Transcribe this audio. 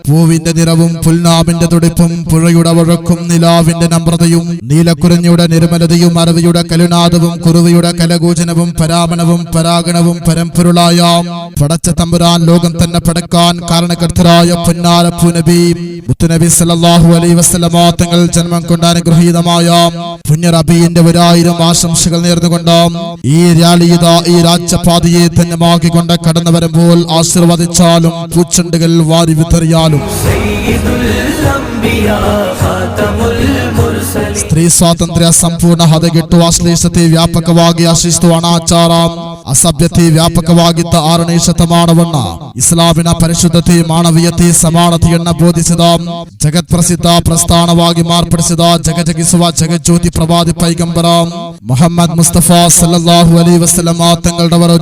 പൂവിന്റെ നിറവും പുൽനാവിന്റെ തുടിപ്പും പുഴയുടെ വഴക്കും നിലാവിന്റെ നമ്രതയും നീലക്കുരഞ്ഞയുടെ നിർമ്മലതയും അരവിയുടെ കലുനാദവും കുറുവയുടെ കലകൂചനവും പരാമണവും പരാഗണവും പരമ്പൊരുളായ പടച്ച തമ്പുരാൻ ലോകം തന്നെ പടക്കാൻ കാരണകർത്തരായ പൊന്നാരപ്പൂ നബി മുത്തുനബി സല്ലല്ലാഹു അലൈഹി വസല്ലമ തങ്ങൾ ജന്മം കൊണ്ട് അനുഗ്രഹീതമായ പുണ്യ റബീഇന്റെ 1000 ആശംസകൾ നേർന്നുകൊണ്ട് ഈ റാലിയിത ഈ രാജ്യപാതയെ ധന്യമാക്കിക്കൊണ്ട് കടന്നു വരുമ്പോൾ ആശീർവദിച്ചാലും പൂച്ചെണ്ടുകൾ വാരി വിതറിയാലും സ്ത്രീ ಸ್ವಾತಂತ್ರ್ಯ ಸಂಪೂರ್ಣ ಹದಗೆಟ್ಟು ಅಶ್ಲೀಲತೆ ವ್ಯಾಪಕವಾಗಿ ಆಶಿಸಿತು ಅನಾಚಾರ ಅಸಭ್ಯತೆ ವ್ಯಾಪಕವಾಗಿದ್ದ 6ನೇ ಶತಮಾನವನ್ನ ಇಸ್ಲಾಮಿನ ಪರಿಶುದ್ಧತೆ ಮಾನವೀಯತೆ ಸಮಾನತೆಯನ್ನ ಬೋಧಿಸಿದ ಜಗತ್ಪ್ರಸಿದ್ಧ ಪ್ರಸ್ಥಾನವಾಗಿ ಮಾರ್ಪಡಿಸಿದ ಜಗಜಗಿಸುವ ಜಗಜ್ಯೋತಿ ಪ್ರವಾದಿ ಪೈಗಂಬರ ಮುಹಮ್ಮದ್ ಮುಸ್ತಫಾ ಸಲ್ಲಲ್ಲಾಹು ಅಲೈಹಿ ವಸಲ್ಲಮ ತಂಗಳವರ